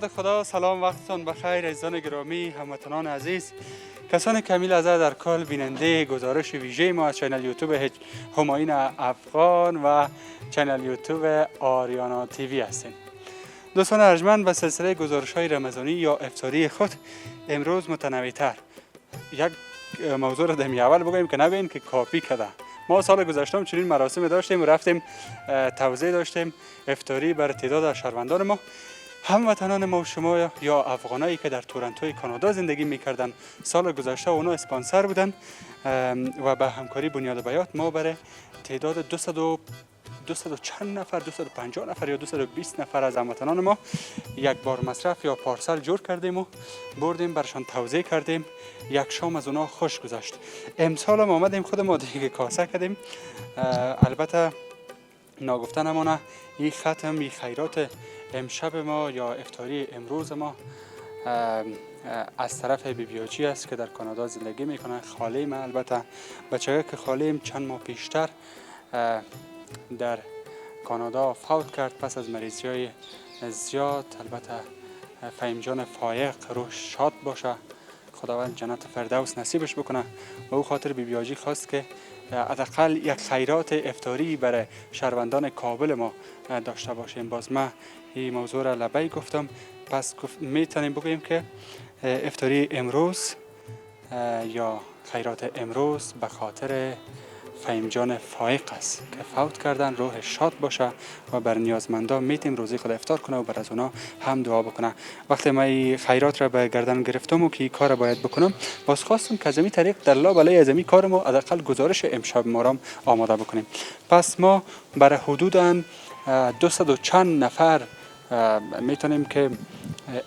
یاد خدا. سلام، وقتتان بخیر عزیزان گرامی، هموطنان عزیز، کسانی که میل از در کال بیننده گزارش ویژه ما از چینل یوتیوب همایون افغان و چینل یوتیوب آریانا تیوی هستیم. دوستان ارجمند، به سلسله گزارش های رمضانی یا افطاری خود امروز متنوع تر یک موضوع را در اول بگوییم که نبین که کاپی کده. ما سال گذشته هم چنین مراسم داشتیم و رفتیم توزیع داشتیم افطاری بر تعداد شهروندان ما، هموطنان ما و شما یا افغانایی که در تورنتوی کانادا زندگی میکردن. سال گذشته اونا اسپانسر بودن و به همکاری بنیاد بیات ما برای تعداد 200 چند نفر، 250 نفر یا 220 نفر از هموطنان ما یک بار مصرف یا پارسل جور کردیم و بردیم برشان توزیع کردیم. یک شام از اونا خوش گذشت. امسال هم آمدیم خود ما دیگه کاسه کردیم. البته ناگفته نمانه این ختم، این خیرات امشب ما یا افطاری امروز ما از طرف بیبیاچی است که در کانادا زندگی میکنه. خالیم البته بچه که خالیم چند ماه پیشتر در کانادا فوت کرد پس از مریضی های زیاد. البته فهیم جان فایق روح شاد باشه، خداوند جنت فردوس نصیبش بکنه. و او خاطر بیبیاجی خواست که حداقل یک خیرات افطاری برای شهروندان کابل ما داشته باشیم. باز من این موضوع را لبی گفتم، پس میتونیم بگوییم که افطاری امروز یا خیرات امروز به خاطر فهیم جان فایق است که فوت کردن. روح شاد باشه و بر نیازمندان میتیم روزی خود افطار کنه و بر از اونا هم دعا بکنه. وقتی من این خیرات را به گردن گرفتم و که این کار باید بکنم، باز خواستم که از این طریق در لابلای از این کار ما حداقل گزارش امشب ما را آماده بکنیم. پس ما برای حدوداً 200 و چند نفر میتونیم که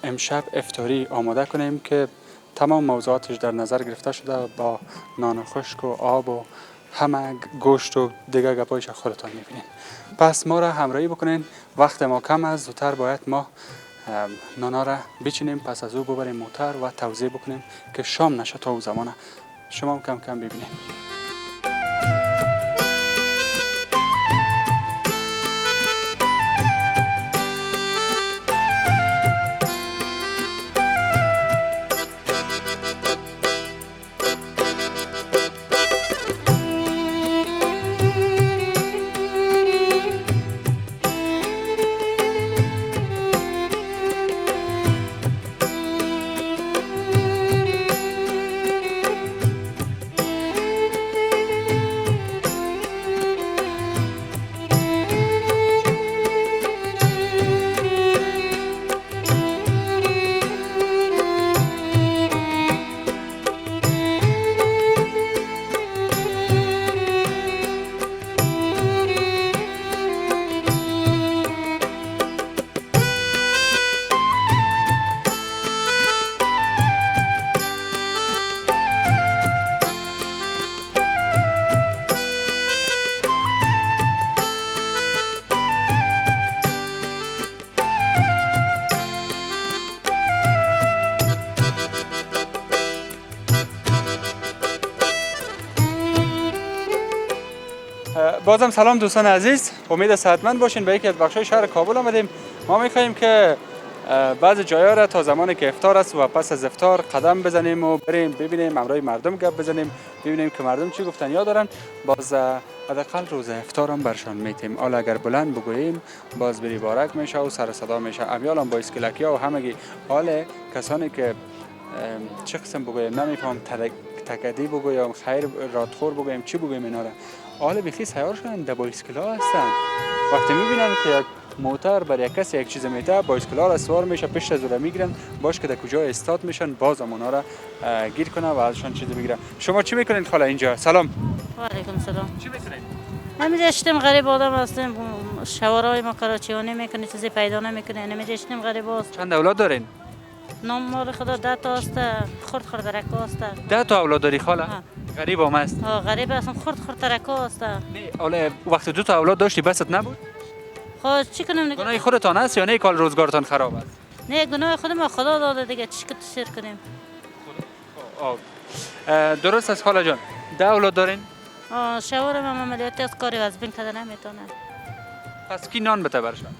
امشب افطاری آماده کنیم که تمام موضوعاتش در نظر گرفته شده، با نان خشک و آب و همه گوشت و دیگه گپایش خودتان میبینین. پس ما را همراهی بکنین. وقت ما کم است، زودتر باید ما نانا را بچینیم، پس از او ببریم موتر و توزیع بکنیم که شام نشه تا او زمانه. شما هم کم کم ببینین. بازم سلام دوستان عزیز، امید صحتمند باشین. به یکی از بخش‌های شهر کابل آمدیم. ما می‌خواهیم که بعضی جایا را تا زمانی که افطار است و پس از افطار قدم بزنیم و بریم ببینیم، همراه مردم گپ بزنیم، ببینیم که مردم چی گفتن یا دارن. باز حداقل روز افطار هم برشان میتیم. حالا اگر بلند بگوییم باز بری بارک میشه و سر صدا میشه. امیال هم با اسکلکیا و همگی حال کسانی که چه قسم بگویم نمیفهم، تکدی بگویم، خیر رادخور بگویم، چی بگویم، اینا را حال بخی سیار شدن در بایسکلا هستن. وقتی میبینن که یک موتر بر یک کسی یک چیز میته، بایسکلا را سوار میشه، پشت از او میگیرن، باش که در کجا استاد میشن، باز اونا را گیر کنه و ازشان چیز بگیرن. شما چی میکنین خاله اینجا؟ سلام. و علیکم سلام. چی میکنین؟ همینجا اشتیم غریب آدم هستیم، شوارای ما کراچیانی میکنی، چیزی پیدا نمیکنی. همینجا اشتیم غریب است. چند اولاد دارین؟ نام مال خدا 10 تا است، خرد ترکا است. 10 تا اولاد داری خاله؟ غریب هم است. غریب هستم، خرد ترکا است. نه حالا وقتی 2 تا اولاد داشتی بست نبود؟ خب چی کنیم؟ گناه خودتان است یا نه کال روزگارتان خراب است؟ نه گناه خود ما خدا داده دیگه، چی که تشیر کنیم؟ درست است خاله جان. 10 اولاد دارین؟ شوهرم هم عملیاتی از کاری از بین کده نمیتونه. پس کی نان بده برشان؟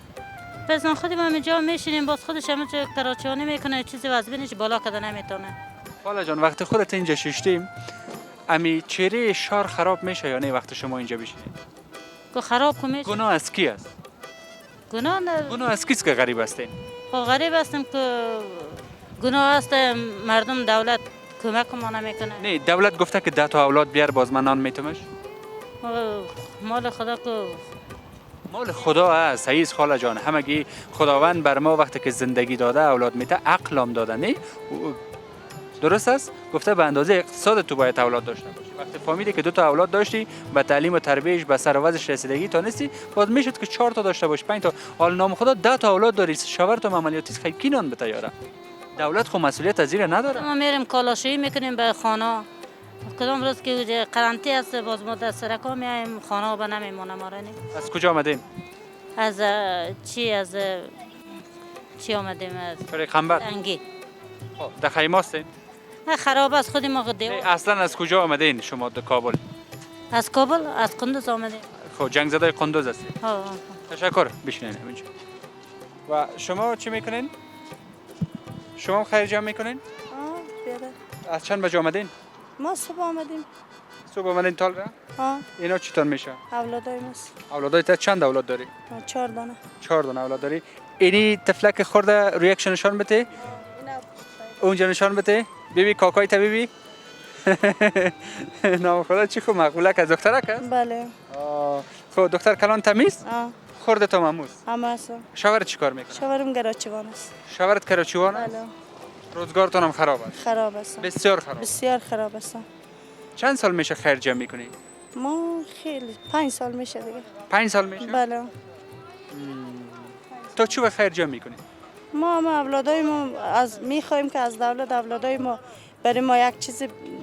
پس آن خودم هم جا میشینیم باز خودش هم کراچیانه میکنه چیزی وزبینش بالا کده نمیتونه. خاله جان وقتی خودت اینجا ششتیم امی چهره شار خراب میشه یا نه وقتی شما اینجا بشینید؟ که خراب کنه گناه از کی است؟ گناه نه. گناه از کیست که غریب هستین؟ خب غریب هستم که گناه هست مردم دولت کمک ما نمیکنه. نه دولت گفته که 10 تا اولاد بیار باز من نان میتمش؟ مال خدا که مال خدا است صحیح است خاله جان همگی خداوند بر ما وقتی که زندگی داده اولاد میده عقل هم داده نه درست است گفته به اندازه اقتصاد تو باید اولاد داشته باشی وقتی فهمیدی که 2 تا اولاد داشتی به تعلیم و تربیتش به سر و وضعش رسیدگی تونستی باز میشد که 4 تا داشته باشی 5 تا حال نام خدا 10 تا اولاد داری شوهرت هم عملیاتی خیلی کی نان بده یاره دولت خو مسئولیت از زیر نداره ما میریم کالاشویی میکنیم به خانه کدام روز که قرنطی هست باز ما در سرکا میایم خانه به نمیمونه ما رنی. از کجا آمدین از چی آمدیم از پیغمبر انگی. خب در خیمه هستین نه خراب است خودی ما دیو. اصلا از کجا آمدین شما در کابل از کابل از قندوز آمدیم. خب جنگ زده قندوز هستین ها تشکر بشینین اینجا و شما چی میکنین شما خیر جمع میکنین بیاره. از چند بجه آمدین ما صبح آمدیم. صبح آمدین تال را ها اینا چطور میشه اولادای ماست. اولادایت چند اولاد داری 4 دانه. 4 دانه اولاد داری اینی تفلک خورده ریاکشن نشان بده اونجا نشان بده بیبی کاکای تا بیبی نام خدا چی خوب مقبولک از دخترک است بله. خب دختر کلان تمیز خورده تو ماموس همه است. شوهر چی کار میکنه شوهرم گراچیوان است. شوهرت کراچیوان است بله. روزگارتون هم خراب است خراب است. بسیار خراب بسیار خراب است. چند سال میشه خیر جمع میکنی ما خیلی 5 سال میشه دیگه. 5 سال میشه بله. تو چی به خیر جمع میکنی ما اولادای ما از میخوایم که از دولت اولادای ما برای ما یک چیز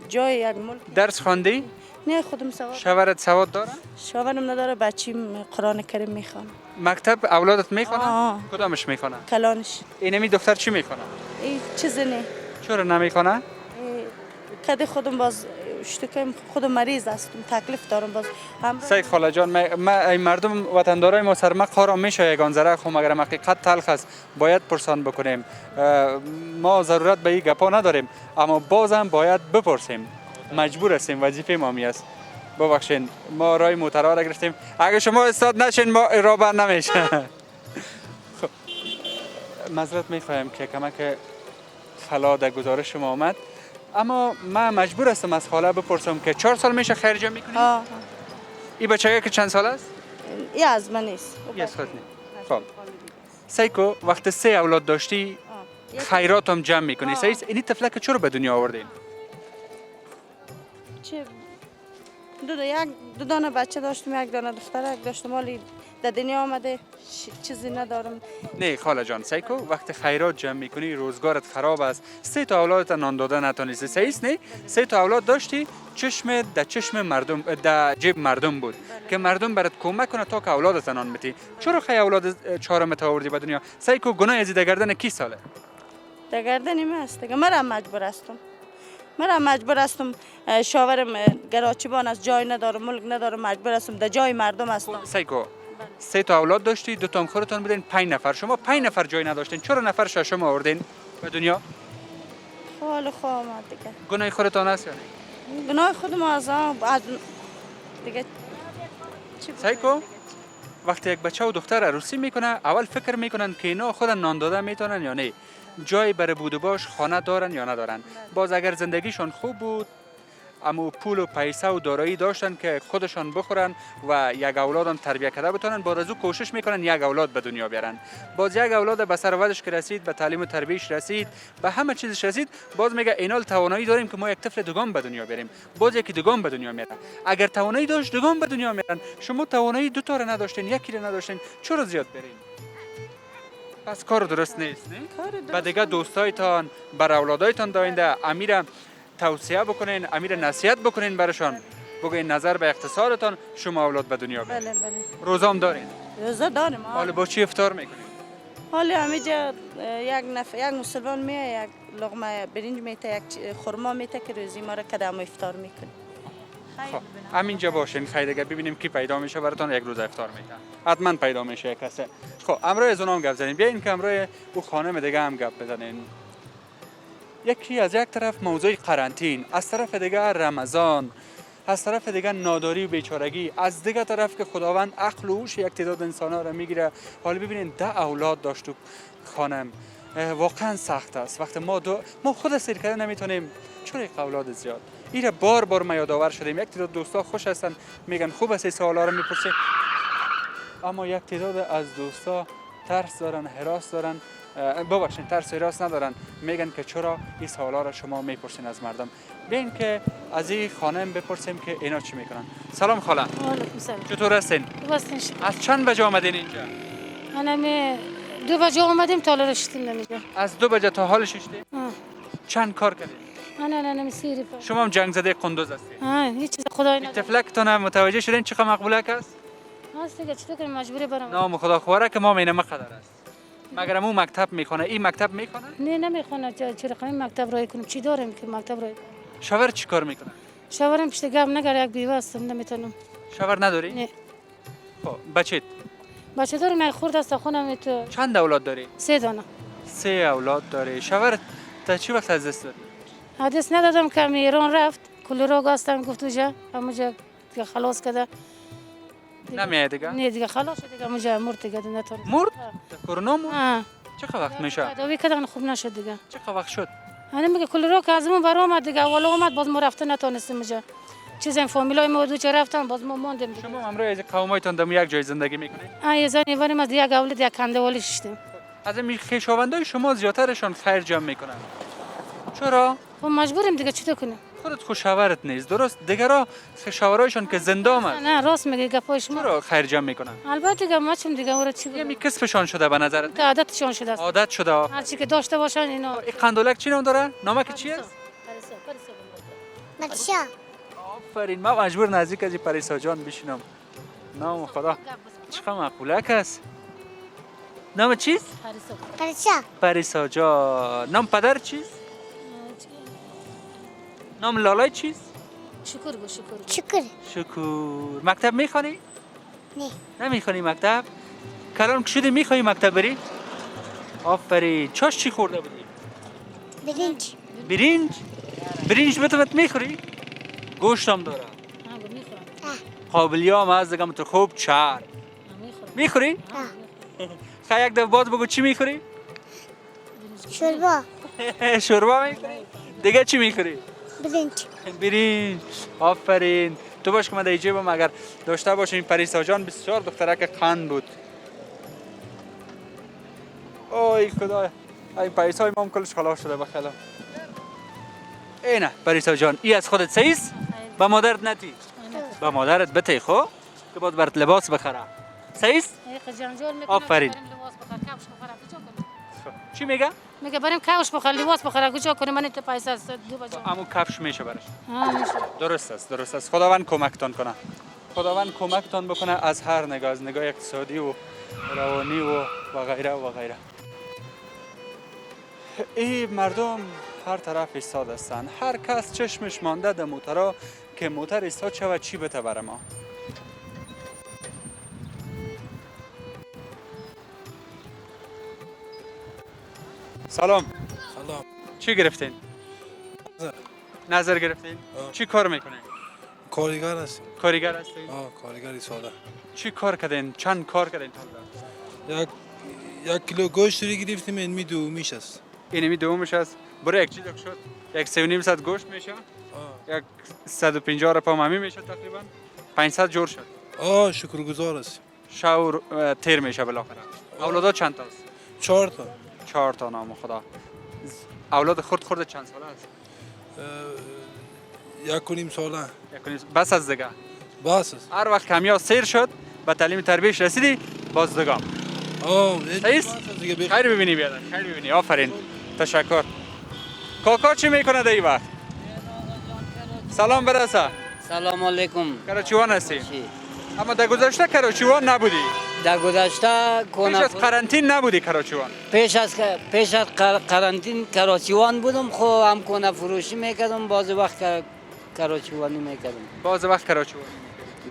جای یک ملک. درس خواندی نه خودم سواد. شوهرت سواد داره شوهرم نداره بچیم قرآن کریم میخوانه. مکتب اولادت میخوانه کدامش میخوانه کلانش. اینمی دختر چی میخوانه این چیزی نه. چرا نمیخوانه کدی خودم باز اشتکم خودم مریض هستم تکلیف دارم باز سعی خاله جان ما این مردم وطندارای ما سر ما قارا میشه یگان ذره خو مگر حقیقت تلخ است باید پرسان بکنیم ما ضرورت به این گپا نداریم اما بازم باید بپرسیم مجبور هستیم وظیفه ما می است ببخشید ما رای موترا را گرفتیم اگه شما استاد نشین ما را بر نمیشه خب معذرت میخوایم که کمک خلا در گزارش شما آمد اما من مجبور هستم از خاله بپرسم که 4 سال میشه خیر جمع میکنی؟ این بچه که چند سال است؟ این از من نیست. یه از خود نیست. خب سیکو وقت 3 اولاد داشتی خیرات هم جمع میکنی سعی اینی تفلک چرا به دنیا آوردین؟ چه دو دانه بچه داشتم یک دانه دخترک داشتم ولی در دنیا آمده چیزی ندارم. نه خاله جان سیکو وقت خیرات جمع میکنی روزگارت خراب است 3 تا اولادت نان داده نتونستی صحیح است نه 3 تا اولاد داشتی چشم در چشم مردم در جیب مردم بود که مردم برات کمک کنه تا که اولادت نان بتی چرا خی اولاد چهارم تا آوردی به دنیا سیکو گناه از در گردن کی ساله در گردن من است دیگه مرا مجبور هستم شوهرم گراچیبان است جای نداره ملک نداره مجبور هستم در جای مردم هستم. سیکو 3 تا اولاد داشتی 2 تا هم خودتون بودین 5 نفر شما 5 نفر جای نداشتین چرا نفر شما آوردین به دنیا حال خواهم دیگه گناه خودتان است یا نه گناه خودم از دیگه سیکو وقتی یک بچه و دختر عروسی میکنه اول فکر میکنن که اینا خودن نان داده میتونن یا نه جای برای بود و باش خانه دارن یا ندارن باز اگر زندگیشون خوب بود اما پول و پیسه و دارایی داشتن که خودشان بخورن و یک اولادم تربیت کرده بتونن بعد از او کوشش میکنن یک اولاد به دنیا بیارن باز یک اولاد به سر و وضعش که رسید به تعلیم و تربیتش رسید به همه چیزش رسید باز میگه اینال توانایی داریم که ما یک طفل دوم به دنیا بیاریم باز یکی دوم به دنیا میاره اگر توانایی داشت دوم به دنیا میارن شما توانایی 2 تا رو نداشتین یکی رو نداشتین چرا زیاد برین پس کار درست نیست نه بعد دیگه دوستایتان بر اولادایتان داینده امیر توصیه بکنین امیر نصیحت بکنین برشان بگوین نظر به اقتصادتان شما اولاد به دنیا بیارین بله روزام دارین روزه داریم حالا با چی افطار میکنین حالا همینجا یک مسلمان میه یک لقمه برنج میته یک خرما میته که روزی ما را کدام افطار میکنه خب همینجا باشین خیر دیگه ببینیم کی پیدا میشه براتون یک روز افطار میکنه حتما پیدا میشه یک کسی. خب امروز از اونام گپ زنیم بیاین که امروز او خانم دیگه هم گپ بزنین. یکی از یک طرف موضوع قرنطین، از طرف دیگه رمضان، از طرف دیگه ناداری و بیچارگی، از دیگه طرف که خداوند عقل و هوش یک تعداد انسان‌ها را میگیره. حالا ببینید 10 اولاد داشت و خانم واقعا سخت است. وقتی ما خود سرکرده نمیتونیم چرا یک اولاد زیاد. ایره بار بار ما یادآور شدیم. یک تعداد دوستا خوش هستن میگن خوب است سوالا رو میپرسی، اما یک تعداد از دوستا ترس دارن، هراس دارن، ببخشید ترس و هراس ندارن، میگن که چرا این سوالا را شما میپرسین از مردم. بیاین که از این خانم بپرسیم که اینا چی میکنن. سلام خاله. وعلیکم سلام. چطور هستین؟ خوب هستین شما؟ از چند بجه آمدین اینجا؟ من 2 بجه آمدیم تا حالا رسیدیم اینجا. از 2 بجه تا حال ششتید؟ چند کار کردین؟ من سیری پر. شما هم جنگ زده قندوز هستین؟ هیچ چیز خدای نداره. تفلکتون متوجه شدین چقدر مقبوله است؟ هست دیگه چطور کنیم مجبوری برام. نام خدا خواره که ما مینه مقدر است. مگر مو مکتب میخونه، این مکتب میخونه؟ نه نمیخونه چرا کنیم مکتب رای کنیم چی داریم که مکتب رای کنیم. شاور چی کار میکنه؟ شاورم پشت گپ نگره یک بیوه هستم نمیتونم. شاور نداری؟ نه. خب بچت؟ بچه دارم یک خورد است خونم تو. چند اولاد داری؟ 3 دانه. 3 اولاد داری. شاور تا چی وقت از دست دادی؟ حدیث ندادم که ایران رفت کلورا گاستم گفت وجا اما که خلاص کرده. نمیاد دیگه؟ نه دیگه خلاص شد دیگه اما مرد دیگه نتونست. مرد؟ کرونا مرد؟ چقدر وقت میشه؟ داوی کردن خوب نشد دیگه. چقدر وقت شد؟ انا میگه کلورا که از اون برام اومد دیگه اول اومد باز ما رفته نتونستیم اونجا چیزا فامیلای ما دو چه رفتن باز ما موندیم دیگه. شما امروز از قومایتون دم یک جای زندگی میکنید؟ یه زنی وریم از یک اولاد یک کنده والی شدیم. از این خویشاوندای شما زیادترشان خیر جمع میکنن. چرا؟ خب مجبوریم دیگه چطور کنیم؟ خودت خوشاورت نیست درست؟ دیگرها خوشاورایشان که زنده آمد. نه راست میگی گپای شما. چرا خیر جمع میکنن؟ البته دیگه ما چیم دیگه اون چی یه می کسبشان شده به نظرت؟ که عادتشون شده است. عادت شده. هر چی که داشته باشن اینا. این قندولک چی نام داره؟ نامک چی است؟ مرشا. آفرین ما مجبور نزدیک از پریسا جان بشینم. نام خدا چقدر مقبولک است. نام چیست؟ مرشا. پریسا جان. نام پدر چیست؟ نام لالای چیست؟ شکر گو شکر. شکر. شکور. مکتب میخوانی؟ نه. نمیخوانی مکتب؟ کلان شده میخوایی مکتب بری؟ آفرین. چاش چی خورده بودی؟ برنج. برنج؟ برنج بتوت میخوری؟ گوشت هم داره. قابلی هم از دیگه تو خوب چار. میخوری؟ خیلی یک دفعه باز بگو چی میخوری؟ شوربا. شوربا میخوری؟ دیگه چی میخوری؟ برنج. برنج. آفرین. تو باش که من در جیبم اگر داشته باشین. پریسا جان بسیار دخترک قند بود. اوی خدای. ای پریسای ما هم کلش خلاص شده بخلا. اینه پریسا جان ای از خودت سیست؟ با مادرت نتی؟ با مادرت بتی خو؟ که باید برات لباس بخره. سیست؟ آفرین. چی میگه؟ میگه بریم کفش بخر لباس بخره کجا کنیم من تو پیسه است 2 بجه. امو کفش میشه برش. میشه. درست است. خداوند کمکتان کنه. خداوند کمکتان بکنه از هر نگاه، از نگاه اقتصادی و روانی و غیره و غیره. این مردم هر طرف ایستاد هستند. هر کس چشمش مانده در موترا که موتر ایستاد شود چی بته بر ما. سلام. سلام. چی گرفتین؟ نظر گرفتین؟ چی کار میکنین؟ کارگر هستیم. کارگر هستین؟ کارگری ساده. چی کار کردین؟ چند کار کردین؟ یک کیلو گوشت رو گرفتیم اینمی دومیش است. اینمی دومش است. برای یک چی دک شد؟ یک 3.5 گوشت میشه؟ یک 150 رپا ممی میشه تقریبا؟ 500 جور شد. شکرگزار هستیم. شاور تیر میشه بالاخره. اولادا چند تا است؟ 4 تا. 4 تا نام خدا. اولاد خرد چند ساله است؟ 1.5 ساله. بس از دیگه. بس است. هر وقت کمیا سیر شد به تعلیم تربیتش رسیدی باز دگام. خیر ببینی بیادر. خیر ببینی. آفرین. تشکر. کاکا چی میکنه در این وقت؟ سلام برسه. سلام علیکم. کراچیوان هستی؟ اما در گذشته کراچیوان نبودی؟ در گذشته پیش از قرنطین نبودی کراچیوان؟ پیش از قرنطین کراچیوان بودم. خب هم کنه فروشی میکردم. بعضی وقت کراچوانی میکردم. باز وقت کراچوانی.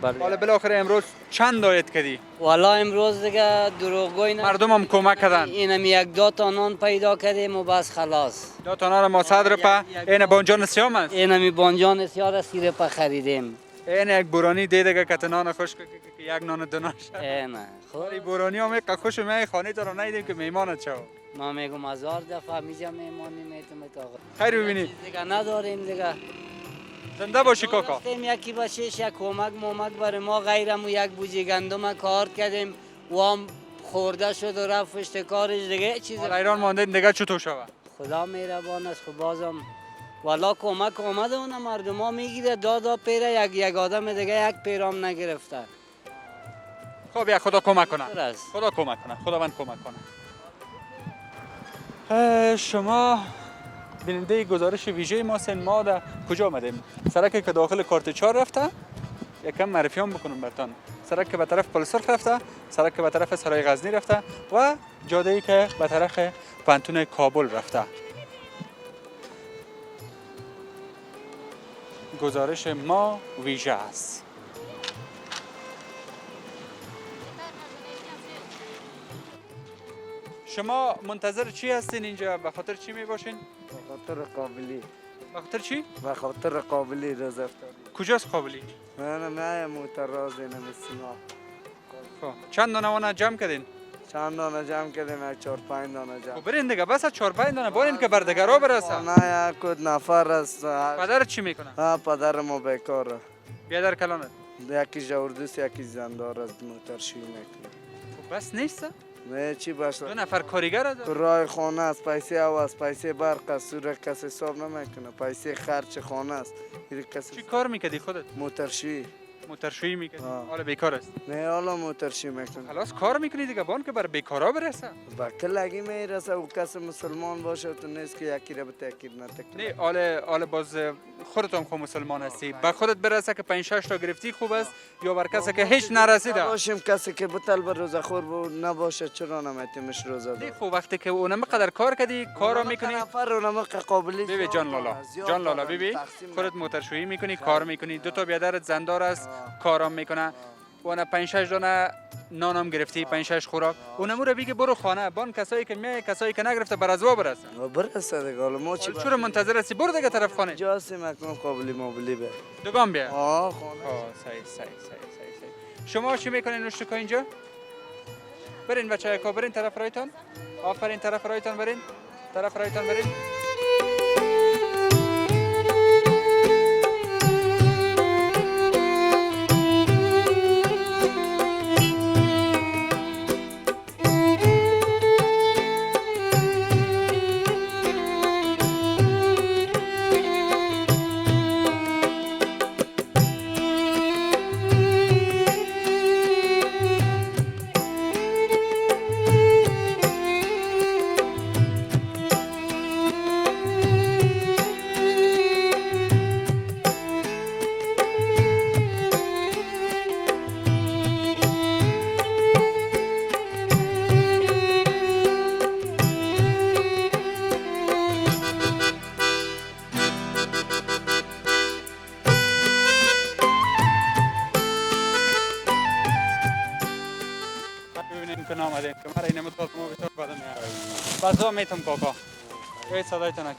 حالا بله. بالاخره امروز چند دایت کردی؟ والا امروز دیگه دروغگوی نه. مردم هم کمک کردن. اینم یک دو تا نان پیدا کردیم و بس خلاص. 2 تا ما 100 روپه. این بانجان سیام است. اینمی بانجان سیار 30 روپه خریدیم. این یک بورانی دیده که نان خوش که یک نان دو شد. نه خب ولی بورانی هم یک خوش می خانه تو رو ندیدیم که میمانت شو. ما میگم 1000 دفعه میجا میمانی میتونم تا خیر ببینی. دیگه نداریم دیگه. زنده باشی کاکا. رفتیم یکی بچهش یک کمک برای ما غیرمو یک بوجی گندم کار کردیم و هم خورده شد و رفت پشت کارش دیگه چیز حالا ایران مانده دیگه چطور شود؟ خدا مهربان است. خب بازم والا کمک آمده اون مردم ها میگیره دادا پیره یک آدم دیگه یک پیرام نگرفته. خب یا خدا کمک کنه. درست. خدا کمک کنه. خداوند کمک کنه. شما بیننده گزارش ویژه ما سن ما در کجا آمدیم؟ سرک که داخل کارت 4 رفته یکم معرفی هم بکنم برتان. سرک که به طرف پل سرخ رفته، سرک که به طرف سرای غزنی رفته و جاده‌ای که به طرف پانتون کابل رفته. گزارش ما ویژه است. شما منتظر چی هستین اینجا؟ به خاطر چی می باشین؟ به خاطر قابلی. به خاطر چی؟ به خاطر قابلی روز افتادی. کجاست قابلی؟ من معتراض نمیستم. خب چند دانه وانا جمع کردین؟ چند دانه جمع کردیم؟ 4-5 دانه جمع. خب برین دیگه بس 4-5 دانه برین که بردگرا برسه. نه یک نفر است. پدر چی میکنه؟ ها پدر ما بیکاره. بیادر کلانه؟ یکی جوردوست یکی زندار است موترشویی میکنه. خب بس نیست؟ نه چی باشه؟ 2 نفر کارگر است. تو راه خانه است، پیسه آواز، پیسه برق است، سوره کسی حساب نمیکنه، پیسه خرچ خانه است. چی کار میکردی خودت؟ موترشویی. موترشویی میکردی؟ آه. حالا بیکار است. نه حالا موترشویی میکنه. خلاص کار میکنی دیگه بان که بر بیکارا برسه. با کلگی میرسه و کس مسلمان باشه تو نیست که یکی را به تاکید نتکنه. نه حالا باز خودت هم خود مسلمان هستی. با خودت برسه که 5-6 تا گرفتی خوب است یا بر کسی که هیچ نرسیده. باشیم کسی که بتل بر روزه خور نباشه چرا نمیتیمش روزه دار. خب وقتی که اونم قدر کار کردی کارا میکنی. نفر اونم قابلی. بیبی جان لالا بیبی خودت موترشویی میکنی کار میکنی 2 تا بیادرت زندار است کارام میکنه اون 5-6 دانه نانم گرفتی 5-6 خوراک اونمو رو بگی برو خانه بان کسایی که میای کسایی که نگرفته بر ازوا برسن برسه دیگه حالا ما چی چرا منتظر هستی برو دیگه طرف خانه جاسی مکنون قابلی موبلی به دوگان بیا خانه صحیح شما چی میکنین نوشتکا اینجا برین بچه‌ها کا برین طرف رایتان آفرین طرف رایتان برین آمدیم که مرا اینم تو ما بسیار بدم میاد. بازو میتونم کاکا. یه صدای تو نکش.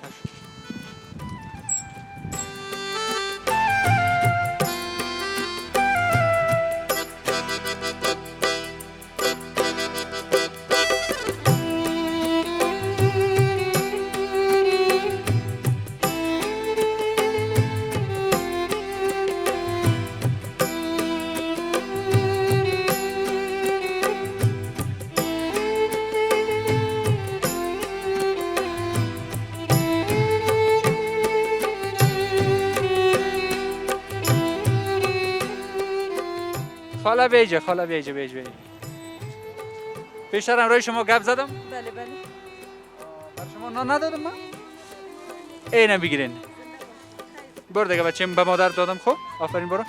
خاله بیجه پیشترم روی شما گپ زدم؟ بله بر شما نان ندادم من؟ اینه بگیرین برو دیگه بچه به مادر دادم خب آفرین برو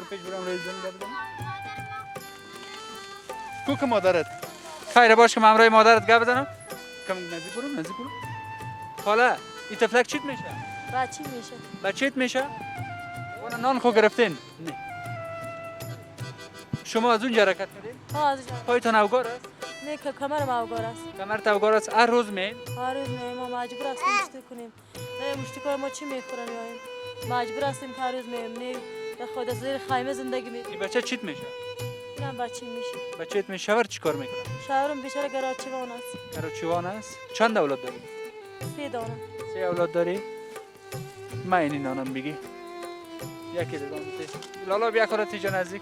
پیش برم روی زن گپ زدم کو که مادرت خیره باش که من روی مادرت گپ بزنم کم نزدیک برو خاله این تفلک چیت میشه؟ بچه میشه بچه‌ت میشه؟ اون نان خو گرفتین؟ نه. شما از اونجا حرکت کردین؟ ها از جان پایتان اوگار است؟ نه که کمر ما اوگار است کمر اوگار است هر روز می؟ هر روز می ما مجبور هستیم مشتی کنیم نه مشتی کنیم ما چی میخورن میایم مجبور هستیم که هر روز میم نه به خود از زیر خیمه زندگی میکنیم این بچه چیت میشه؟ اینم بچه میشه بچه‌ت می شاور چیکار میکنه؟ شوهرم بیچاره گراچیوان است کراچیوان است؟ چند اولاد داری؟ 3 دانه 3 اولاد داری؟ ما اینی نانم بگی. یکی دیگه میته. لالا بیا کارت تیجا نزدیک.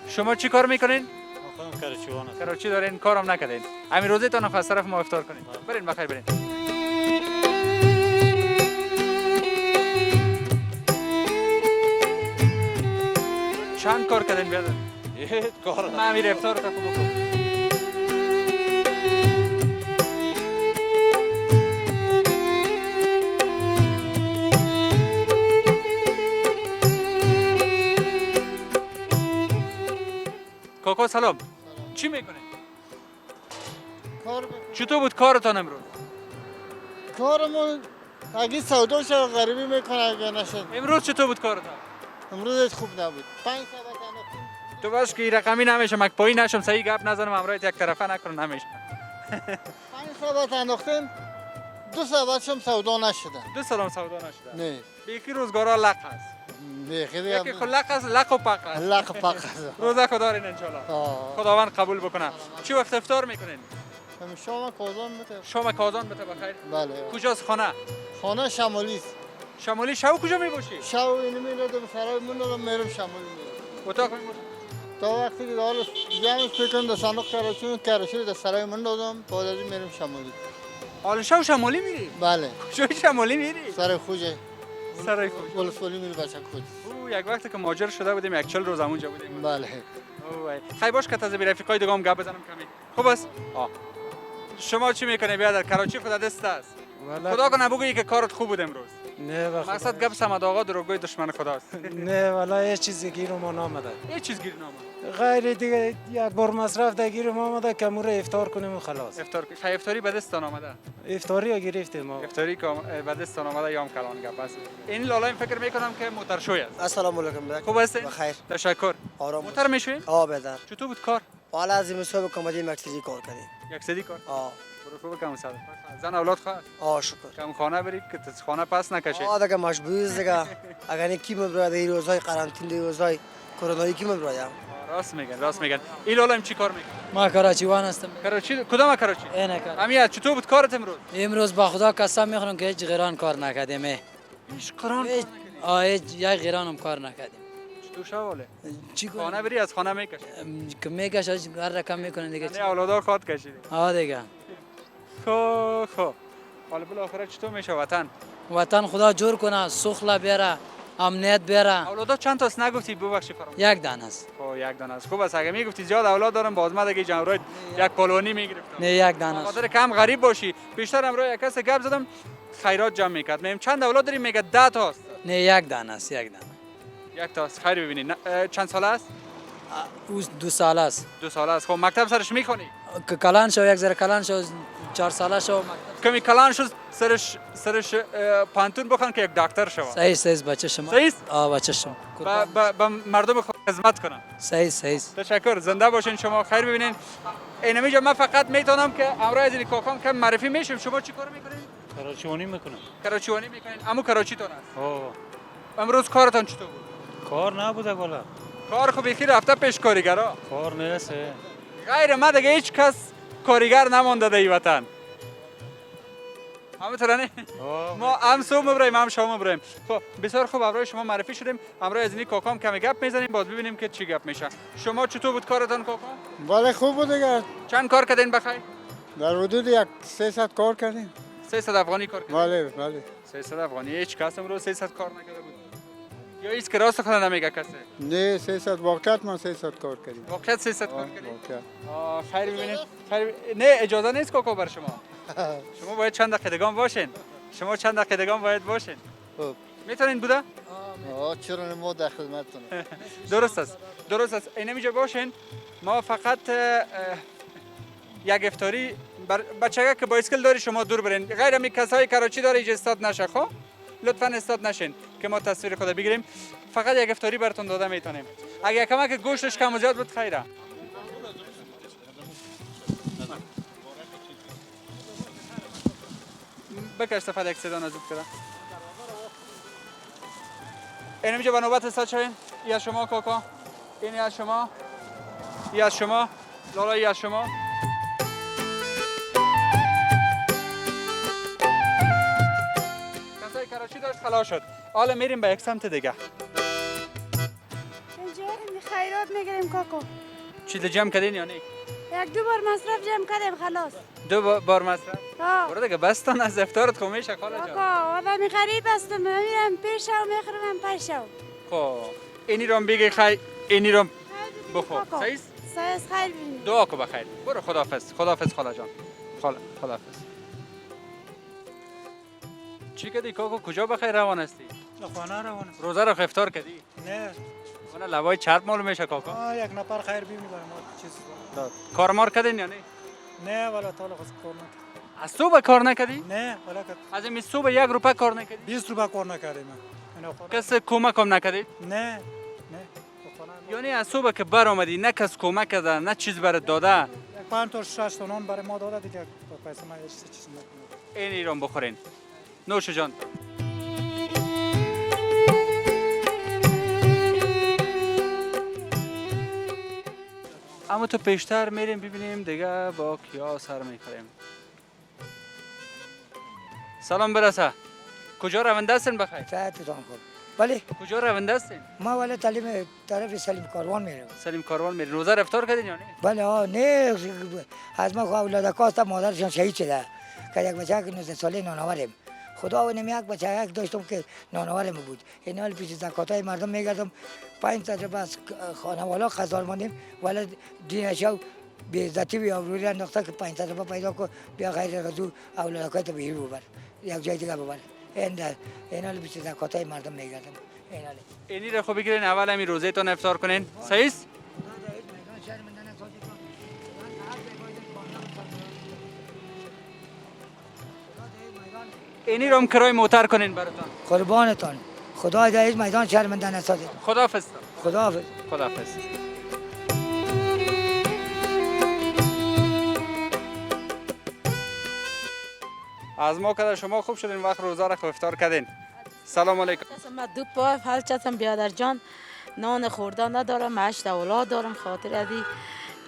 شما چی کار میکنین؟ خودم کراچیوان هستم. کراچی دارین کارم نکردین. همین روزتون خواست طرف ما افطار کنین. برین بخیر برین. چند کار کردین بیادر؟ یه کار من امیر افطار تا بکنم. کاکا سلام. چی میکنه؟ کار چطور بود کارتان امروز؟ کارمون اگه سودا شد غریبی میکنه اگه نشد. امروز چطور بود کارتان؟ امروز خوب نبود. 5 ساعت انداختیم. تو باش که این رقمی نمیشه مک پایی نشم صحیح گپ نزنم امرایت یک طرفه نکنم نمیشه. 5 ساعت انداختیم. 2 ساعتشم سودا نشده. 2 سالم سودا نشده. نه. بیخی روزگارا لق هست. بیخی یکی خود لق هست لق و پق هست. لق پق است. روزه خدا دارین انشالله. خداوند قبول بکنه. چی وقت افطار میکنین؟ شام کازان بده. شام کازان بده بخیر. بله. کجاست خانه؟ خانه شمالی است. شمالی شو کجا میباشی؟ شو اینو میرم سرای من رو میرم شمالی میرم. اتاق میباشی؟ تا وقتی که حالا جمعش بکنم در صندوق کراچی در سرای من دادم بعد از این میرم شمالی. حالا شو شمالی میری؟ بله. کجای شمالی میری؟ سرای خوجه. سرای خوج. ولسوالی میره بچه خوج. او یک وقتی که ماجر شده بودیم یک 40 روز اونجا بودیم. بله. اوه خیلی باش که تازه رفیقای دیگه هم گپ بزنم کمی. خوب است؟ شما چی میکنی بیادر کراچی خود دست است؟ خدا کنه بگویی که کارت خوب بود امروز. نه بخدا. مقصد گپ سمد آقا دروغگوی دشمن خداست. نه والا یه چیزی گیرم آمده. یه چیز گیر نامد. غیر دیگه یک بار مصرف در گیرم آمده که مورا افطار کنیم و خلاص. افطاری به دستان آمده. افطاری ها گرفتیم ما. افطاری که به دستان آمده یا هم کلان گپ است. این لالا این فکر میکنم که موترشوی است. السلام علیکم. خوب هستین؟ بخیر. تشکر. آرام. موتر میشوین؟ بدر. چطور بود کار؟ حالا از این صبح کمدی مکسیدی کار کردیم. یک سدی کار؟ برو خوب کم صد. زن اولاد خواه؟ شکر. کم خانه برید که خانه پس نکشه. دیگه مجبور دیگه. اگر کی مبراد این روزهای قرنطینه روزهای کرونایی کی مبراد. راست میگن. این لالا چی کار میکنه؟ ما کراچیوان هستم. کراچی کدام کراچی؟ اینه کار. امیت چطور بود کارت امروز؟ امروز با خدا قسم میخورم که هیچ غیران کار نکردیم. هیچ قران؟ هیچ یک غیران هم کار نکردیم. چطور شواله؟ چی کنیم؟ خانه بری از خانه میکشه. که میکشه هر رقم میکنه دیگه. نه اولادا خود کشیدی. دیگه. خب. حالا بالاخره چطور میشه وطن خدا جور کنه، سخلا بیاره، امنیت بیاره. اولادا چند تاست نگفتی ببخشی فراموش. یک دانه است. یک دانه است. خوب است اگه میگفتی زیاد اولاد دارم باز ما دیگه جمعرای یک کلونی میگرفتم. نه یک دانه است. خاطر کم غریب باشی. بیشتر امروز یک کس گپ زدم خیرات جمع میکرد. میگم چند اولاد داری میگه 10 تاست. نه یک دانه است یک تاست. خیر ببینید چند ساله است؟ او 2 ساله است. 2 ساله است. خب مکتب سرش میخونی؟ که کلان شو یک ذره کلان شو 4 ساله شو کمی کلان شو سرش پانتون بخوان که یک دکتر شو. صحیح بچه شما. صحیح؟ بچه شما. با مردم خدمت کنم. صحیح. تشکر. زنده باشین شما. خیر ببینین. اینمیجا من فقط میتونم که امروز از این کاکام کم معرفی میشم. شما چی کار میکنین؟ کراچیوانی میکنم. کراچیوانی میکنین؟ امو کراچی تون است. امروز کارتان چطور بود؟ کار نبوده والا. کار خو بخیر رفته پیش کارگرا. کار نیست. غیر ما دیگه هیچ کس کارگر نمانده در این وطن. همینطوره نه؟ ما هم صبح مبرایم هم شام مبرایم. خب بسیار خوب امروز شما معرفی شدیم. امروز از این کاکام کمی گپ میزنیم باز ببینیم که چی گپ میشه. شما چطور بود کارتان کاکام؟ بله خوب بود دیگه. چند کار کردین بخیر؟ در حدود 300 کار کردیم. 300 افغانی کار کردین؟ بله. 300 افغانی هیچ کس امروز 300 کار نکرده بود. یا هیچ که راست خود نمیگه کسی؟ نه 300 واقعیت ما 300 کار کردیم. واقعیت 300 کار کردیم؟ خیر ببینید. نه اجازه نیست کاکا بر شما. شما باید چند دقیقه دیگه باشین. باید. خب میتونین بوده؟ چرا ما در خدمتتون. درست است. اینمیجا باشین. ما فقط یک افطاری بچگه که بایسکل داری شما دور برین، غیر می کسایی کراچی داره ایج استاد نشه. خب لطفا استاد نشین که ما تصویر خود بگیریم. فقط یک افطاری براتون داده میتونیم. اگه کمک گوشتش کم و زیاد بود خیره. بکش سفر یک صدا نزدیک کرده. اینجا به نوبت استاد شوین. ای از شما کاکا، این از شما، ای از شما، لالا ای از شما. کسای کراچی داشت خلاص شد. حالا میریم به یک سمت دیگه. اینجا خیرات میگیریم کاکا. چیز جمع کردین یا نه؟ یک دو بار مصرف جمع کردیم خلاص. دو بار مصرف؟ ها. برو دیگه بستان از افطارت خو میشه خاله جان. کاکا آدمی غریب هستم میرم پیش و میخورم پیش. خب اینی رو بگی خیر، اینی رو بخور. صحیح؟ سایس خیر بینی. دعا کو بخیر. برو خداحافظ. خداحافظ خاله جان. خداحافظ. چی کردی کاکو کجا بخیر روان هستی؟ خانه روانه. روزه رو افطار کردی؟ نه. اون لوای چرب معلوم میشه کاکا. یک نفر خیر بینی برام چیز داد. کارمار کردین یا نه؟ نه والا طالق از کار نکردم. از صبح کار نکردی؟ نه والا از این صبح 1 روپیه کار نکردی؟ 20 روپیه کار نکردیم. کس کمک هم نکردی؟ نه. یعنی از صبح که بر آمدی نه کس کمک کرده نه چیز برات داده؟ 5 تا 6 تا نان برای ما داده دیگه پیسه ما هیچ چیز نکنه. این ایران بخورین. نوش جان. اما تو پیشتر میریم ببینیم دیگه با کیا سر میخوریم. سلام برسه. کجا رونده هستین بخیر؟ ساعتتان خوب. بله. کجا رونده هستین؟ ما ولی تعلیم طرف سلیم کاروان میرم. سلیم کاروان میرین. روزه افطار کردین یا نه؟ بله نه از ما اولاد کاست مادرشان شهید شده. که یک بچه که 19 ساله نانآورم. خدا و نمی یک بچه یک داشتم که نانآورم بود. این حال پیش زکاتای مردم میگردم 5 تجربه از خانوالا خزار ماندیم ولی دینشو به عزتی و آبرویی انداخته که 5 تجربه پیدا کن بیا غیر رضو اولاد تو بهیر ببر یک جای دیگه ببر. این حال پیش زکاتای مردم میگردم. این حال اینی رو خوب بگیرین اول همین روزه تون افطار کنین. صحیح است؟ اینی رو هم کرای موتر کنین براتون. قربانتان خدا در این میدان شرمنده نسازید. خداحافظ. خداحافظ. خداحافظ. از ما کده شما خوب شدین وقت روزه را افطار کردین. سلام علیکم. من دو پای حال چتم بیادر جان نان خوردن ندارم 8 اولاد دارم خاطر ادی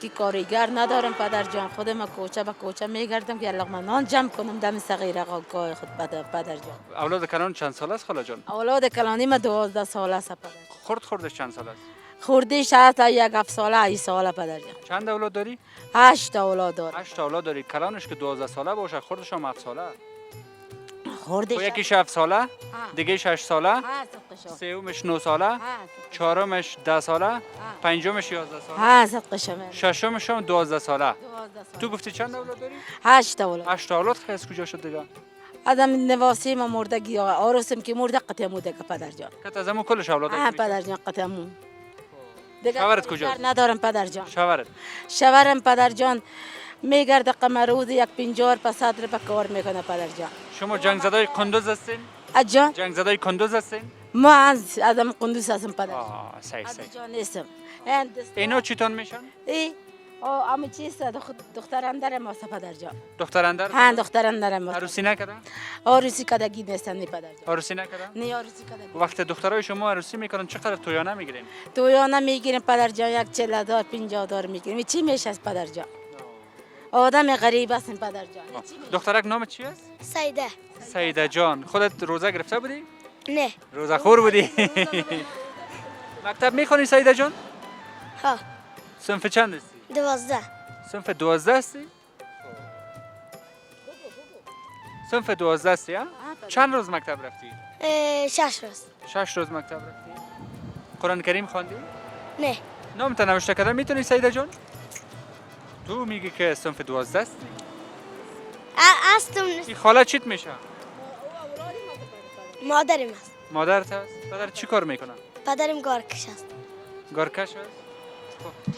که کارگر ندارم پدر جان خودم کوچه به کوچه میگردم که لقمه نان جمع کنم دم صغیر آقای خود پدر جان. اولاد کلان چند سال است خاله جان؟ اولاد کلانی ما 12 ساله است پدر. خوردش چند سال است؟ خوردش تا یک 7 ساله 8 ساله پدر جان. چند اولاد داری؟ 8 اولاد دارم. 8 اولاد داری. کلانش که 12 ساله باشه خوردش هم 7 ساله. خوردش یکیش 7 ساله، دیگه 6 ساله، سومش 9 ساله، چهارمش 10 ساله، پنجمش 11 ساله. ها صدقشم. ششمش هم 12 ساله. تو گفتی چند اولاد داری؟ 8 اولاد. 8 اولاد خیلی از کجا شد دیگه؟ آدم نواسی ما مردگی آرسم که مرده قطعمو دیگه پدر جان. کت از همون کلش اولاد ها پدر جان قطعمو. شوهرت کجا؟ ندارم پدر جان. شوهرت؟ شوهرم پدر جان میگرده قمرود یک 50 پسات رو کار میکنه پدر جان. شما جنگ زدای کندوز هستین؟ اجان؟ جنگ زدای کندوز هستین؟ ما از آدم کندوز هستم پدر جان. صحیح صحیح. جان نیستم. اینا چیتون میشن؟ ای اما چیست دختر اندر ما پدر جان. دختر اندر؟ ها دختر اندر ما. عروسی نکردن؟ عروسی کدگی نیستن پدر جان. عروسی نکردن؟ نه عروسی کدگی. وقت دخترای شما عروسی میکنن چقدر تویانه میگیرین؟ تویانه میگیریم پدر جان یک 40 دار 50 دار میگیریم. چی میشه از پدر جان؟ آدم غریب هستیم پدر جان. دخترک نام چی است؟ سیده. سیده جان. خودت روزه گرفته بودی؟ نه. روزه خور بودی؟ مکتب میخونی سیده جان؟ ها. صنف چند هستی؟ 12. صنف 12 هستی؟ صنف 12 هستی ها؟ چند روز مکتب رفتی؟ 6 روز. 6 روز مکتب رفتی؟ قرآن کریم خواندی؟ نه. نامت نوشته کردن میتونی سیده جان؟ تو میگی که صنف 12 هستی؟ هستم. این خاله چیت میشه؟ مادرم است. مادرت هست؟ پدر چی کار میکنه؟ پدرم گارکش است. گارکش است؟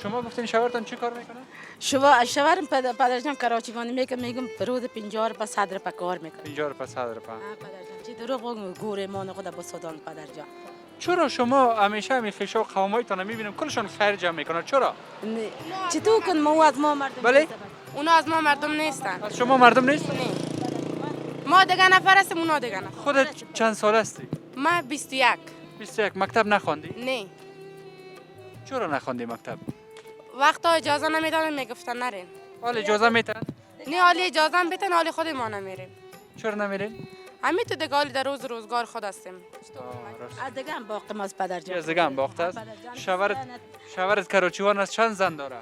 شما گفتین شوهرتان چی کار میکنه؟ شوهرم پدرجان کراچیوانی میکنه، میگم روز 50 روپیه 100 روپیه کار میکنه. 50 روپیه 100 روپیه. پدرجان چی دروغ بگم گوره مان خدا با سودان پدرجان. چرا شما همیشه همین خیشا و قومایتان میبینم کلشون خیر جمع میکنن؟ چرا؟ چطور کن ما از ما مردم؟ بله؟ اونا از ما مردم نیستن. از شما مردم نیست؟ ما دیگه نفر هستیم، اونا دیگه نفر. خودت چند سال هستی؟ من 21. 21. مکتب نخواندی؟ نه. چرا نخواندی مکتب؟ وقتا اجازه نمیدادن میگفتن نرین. حال اجازه میتن؟ نه حالی اجازه هم بتن، حالی خود ما نمیریم. چرا نمیرین؟ همین تو دیگه حالی در روزگار خود هستیم. از دیگه هم باقی ماست پدرجان. از دیگه هم باخته است؟ شوهرت کراچیوان از چند زن داره؟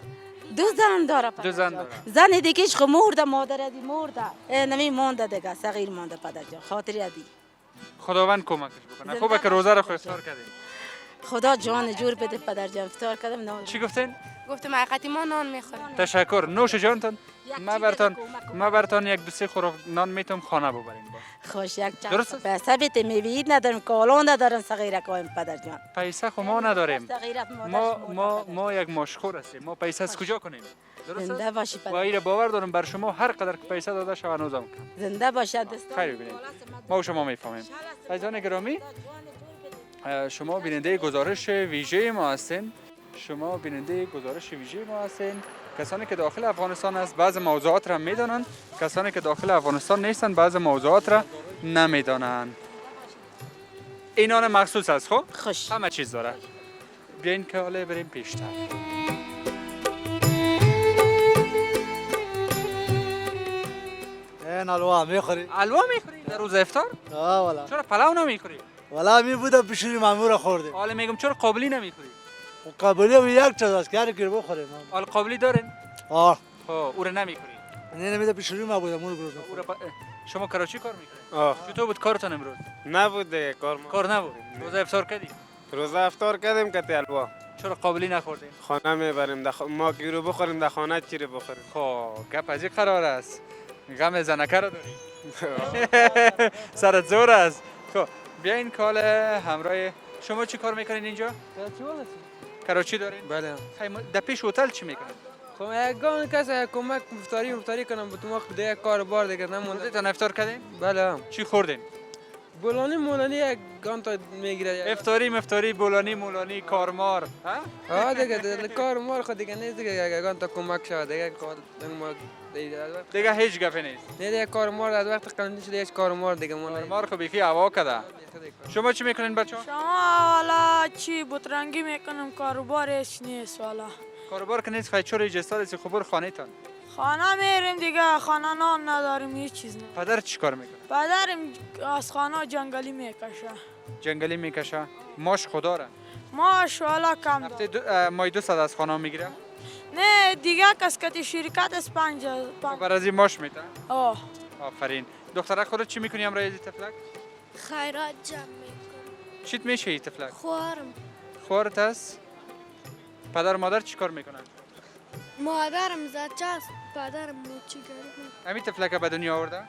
2 زن داره. 2 زن داره. زن دیگهش خو مرده، مادر دی مرده. نمی مونده دیگه، صغیر مونده پدرجان. خاطر دی. خداوند کمکش بکنه. خوبه که روزه رو خو افطار کردین. خدا جان جور بده پدرجان. افطار کردم نه. چی گفتین؟ گفتم حقیقتی ما نان میخوریم. تشکر. نوش جانتان. ما برتان 1-2 خوراک نان میتونم خانه ببریم. خوش یک چند پیسه بیت میوید ندارم، کالون ندارم صغیره کایم پدرجان. پیسه خو ما نداریم. ما یک مشخور هستیم. ما پیسه از کجا کنیم؟ زنده باشی و ایره باور دارم بر شما هر قدر که پیسه داده شود نوزم کم. زنده باشد دستان. خیر ببینید. ما و شما میفهمیم. عزیزان گرامی، شما بیننده گزارش ویژه ما هستین. شما بیننده گزارش ویژه ما هستین. کسانی که داخل افغانستان است بعض موضوعات را میدانند، کسانی که داخل افغانستان نیستند بعض موضوعات را نمیدانند. این آن مخصوص است. خب خوش همه چیز داره. بیاین که حالا بریم پیشتر. این حلوا میخوری؟ حلوا میخوری در روز افطار؟ آه والا. چرا پلاو نمیخوری؟ والا می بوده بشوری مامور خوردیم. حالا میگم چرا قابلی نمیخوری؟ قابلی هم یک چیز است که هر کی بخوریم. حالا قابلی دارین؟ آه. او رو نمیخوری؟ نه نمیده بشوری ما بودم اون گروه. شما کراچی کار میکنید؟ آه. چطور بود کارتون امروز؟ نبود دیگه کار نبود. روزه افطار کردی؟ روزه افطار کردیم که حلوا. چرا قابلی نخوردیم؟ خانه میبریم ما کی رو بخوریم در خانه چی رو بخوریم. خب گپ از این قرار است. غم زنکه رو داری. سرت زور است. خب بیاین کال همراه شما چی کار میکنین اینجا؟ کراچی دارین؟ بله. در پیش هتل چی میکنین؟ خب یگان کسی کمک افطاری کنم به تو دیگه کار بار دیگه نمونده. تان افطار کردین؟ بله. چی خوردین؟ بولانی مولانی یک گانتا میگیره. افطاری بولانی مولانی کارمار. ها دیگه کارمار خود دیگه نیست دیگه یک گانتا کمک شود دیگه دیگه هیچ گپی نیست. نه دیگه کارمار از وقت قانونی شده هیچ کارمار دیگه کارمار خو بیخی هوا کده. شما چی میکنین بچه‌ها؟ شما والا چی بوترنگی میکنم، کاروبارش نیست والا. کاروبار که نیست، چرا اجازه دادید خبر خانه تان؟ خانه میریم دیگه، خانه نان نداریم، هیچ چیز نه. پدر چی کار میکنه؟ پدرم از خانه جنگلی میکشه. جنگلی میکشه؟ ماش خدا را؟ ماش والا کم داره. مای 200 از خانه میگیره؟ نه دیگه کسکتی شرکت از 5. بر از این ماش میده؟ آه. آفرین. دختره خودت چی میکنی امروز تفلک؟ خیرات جمع میکنم. چیت میشه این تفلک؟ خوارم. خوارت است؟ پدر و مادر چی کار میکنن؟ مادرم زچه است، پدرم موچیگری. همین تفلک به دنیا آورده؟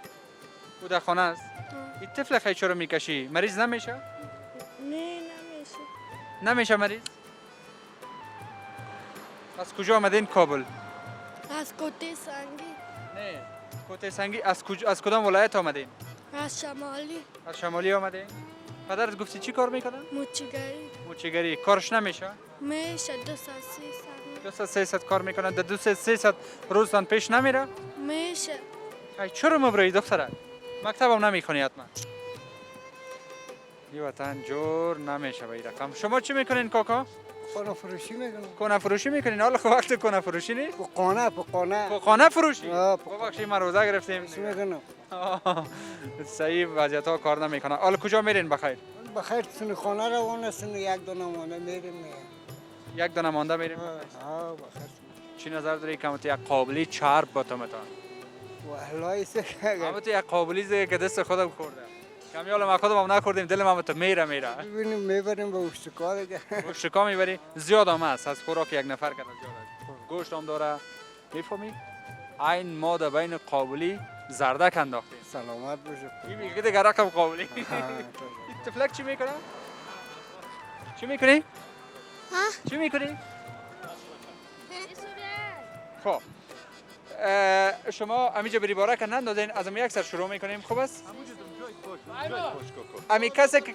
او در خانه است؟ این تفلک چرا میکشی؟ مریض نمیشه؟ نه نمیشه. نمیشه مریض؟ از کجا آمدین کابل؟ از کوته سنگی. نه کوته سنگی از کدام ولایت آمدین؟ از شمالی. از شمالی آمدین؟ پدرت گفتی چی کار میکنن؟ موچیگری. موچیگری. کارش نمیشه؟ میشه 200-300 کار میکنن. در 200-300 روزتان پیش نمیره؟ میشه. چرا مبرایی دختره؟ مکتب هم نمیخونی حتما. این وطن جور نمیشه به این رقم. شما چی میکنین کاکا؟ خانه فروشی میکنم. خانه فروشی میکنین؟ حالا خب وقت خانه فروشی نیست؟ خانه فروشی؟ ببخشید ما روزه گرفتیم. میکنم. صحیح وضعیت ها کار نمیکنه. حالا کجا میرین بخیر؟ بخیر سن خانه روانه سن یک دانه مانده میریم. یک دانه مانده میریم؟ آه بخیر. چی نظر داری که یک قابلی چرب باتمتان؟ والله همه تو یک قابلی زیگه که دست خودم خورده. کمیال ما خودم هم نخوردیم دلم هم تو میره. ببینیم میبریم به اشتکا دیگه. اشتکا میبری؟ زیاد هم هست. از خوراک یک نفر کنه زیاد است. گوشت هم داره. میفهمی؟ این ما در بین قابلی زردک انداختیم. سلامت باشه. این میگه دیگه رقم قابلی. این تفلک چی میکنه؟ چی میکنی؟ ها؟ چی میکنی؟ خب شما همینجا بری باره که نندازین، از یک سر شروع میکنیم. خوب است؟ امی کسی که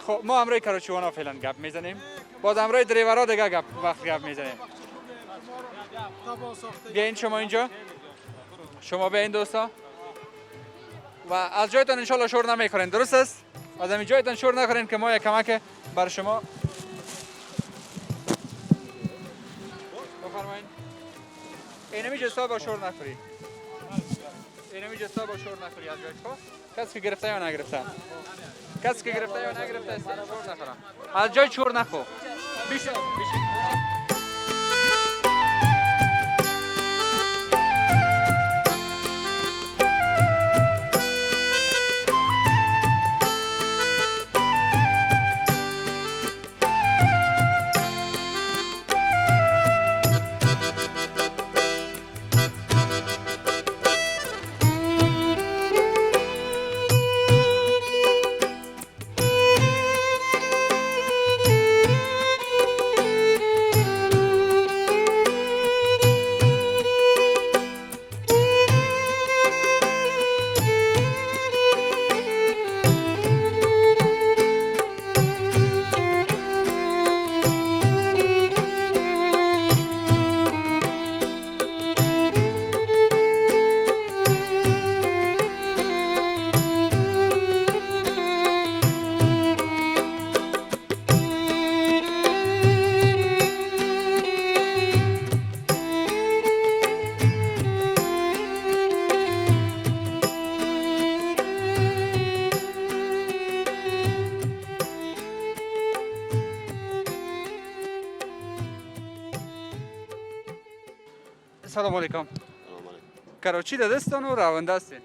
خب ما امروی کراچیوانا فعلا گپ میزنیم، باز امروی دریورا دیگه گپ میزنیم. بیاین شما اینجا، شما بیاین دوستا و از جایتان انشالله شور نمیکنین، درست است؟ از همین جایتان شور نکنین که ما یک کمک بر شما بفرمایید. اینمی جستا با شور نخوری، اینمی جستا با شور نخوری از جایت. خب کسی که گرفته یا نگرفته، کسی که گرفته یا نگرفته شور نخورم، از جای شور نخو. بیشتر سلام علیکم. کراچی در دستان و رونده هستین؟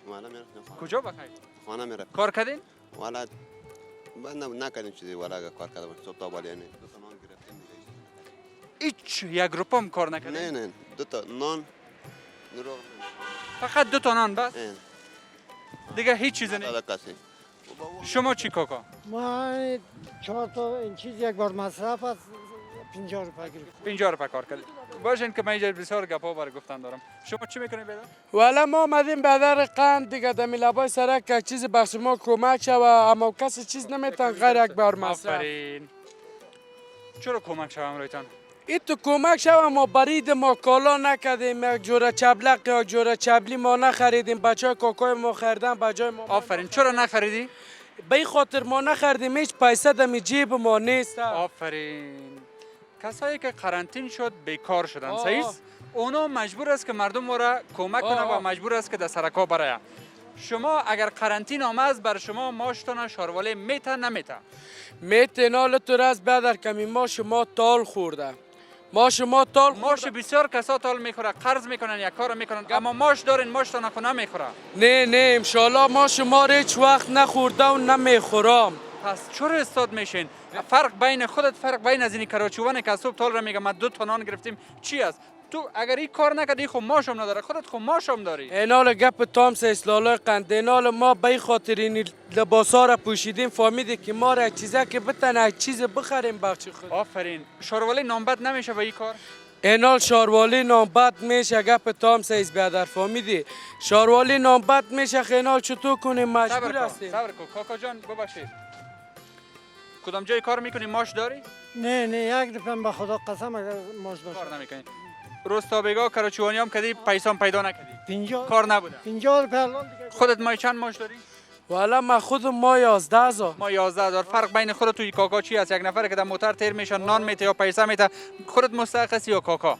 والا میرفتیم کجا بخیر؟ خانه میرفتیم. کار کردین؟ والا نکردیم چیزی، والا کار کردم صبح تا بالا، یعنی دو تا نان گرفتیم دیگه. هیچ یک روپم کار نکردین؟ نه دو تا نان نورو. فقط دو تا نان بس؟ دیگه هیچ چیزی نه. شما چی کاکا؟ ما 4 تا این چیز یک بار مصرف است 50 روپیه گرفت. 50 روپیه کار کردید. باشین که من اینجا بسیار گپا برای گفتن دارم. شما چی میکنید بیادر؟ والا ما آمدیم بدر قند دیگه دمی لبای سرک که چیز بخش ما کمک شوه، اما کسی چیز نمیتن غیر یک بار مصرف. آفرین. چرا کمک شوم رایتان؟ این تو کمک شوه، ما برید ما کالا نکردیم، یک جوره چبلق یا جوره چبلی ما نخریدیم، بچه های کاکای ما خریدن بجای ما. آفرین. چرا نخریدی؟ به خاطر ما نخریدیم، هیچ پیسه دمی جیب ما نیست. آفرین. کسایی که قرنطین شد بیکار شدن، صحیح است؟ اونا مجبور است که مردم ما را کمک کنه و مجبور است که در سرکا برای. شما اگر قرنطین آمد بر شما ماشتان شارواله میته نمیته؟ میته. نال تو راست بدر کمی ما شما تال خورده. ماش بسیار کسا تال میخوره، قرض میکنن یک کار میکنن، اما ماش دارین ماشتان خونه میخوره. نه انشالله ماش ما هیچ وقت نخورده و نمیخورم. پس چرا استاد میشین؟ فرق بین خودت، فرق بین از این کراچیوان که صبح تال را میگم ما 2 تا نان گرفتیم چی است؟ تو اگر این کار نکردی خب ماشم نداره، خودت خب ماشم داری. اینال گپ تام سه اسلاله قند، اینال ما به خاطر این لباسا را پوشیدیم فهمیدیم که ما را چیزا که بتن چیز بخریم بخش خود. آفرین. شاروالی نامبد نمیشه با این کار؟ اینال شاروالی نامبد میشه، گپ تام سه بیادر فهمیدی؟ شاروالی نامبد میشه، خینال چطور کنیم مجبور هستیم. صبر کن کاکا جان ببخشید. کدام جای کار میکنی؟ ماش داری؟ نه یک دفعه به خدا قسم اگر ماش داشت. کار نمیکنی. روستابگا کراچیوانی هم کردی پیسام پیدا نکردی. 50 کار نبوده. 50 روپیه الان دیگه. خودت مای چند ماش داری؟ والا من خودم ما 11000. ما 11000. فرق بین خودت و توی کاکا چی است؟ یک نفر که در موتر تیر میشه نان میته یا پیسه میته، خودت مستحق هستی یا کاکا؟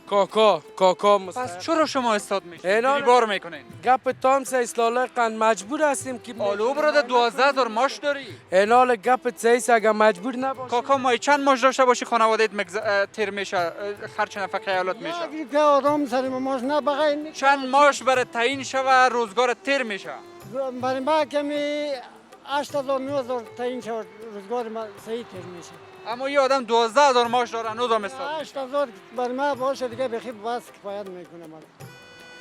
کاکا مستحق. پس چرا شما استاد میشین؟ بار میکنین. گپ تام سه اسلاله قند مجبور هستیم که آلو برادر 12000 ماش داری؟ اینال گپ سه اگه مجبور نباشی. کاکا مای چند ماش داشته باشی خانوادهت تیر میشه، خرج نفقه ایالات میشه. یک روپیه آدم سر ماش نه بغیر. چند ماش برای تعیین شوه روزگار تیر میشه؟ برای ما کمی 8000 9000 تعیین شد، روزگار ما صحیح تیر میشه. اما یه آدم 12000 ماش داره هنوزم استاد. 8000 برای ما باشه دیگه بخی بس کفایت میکنه. ما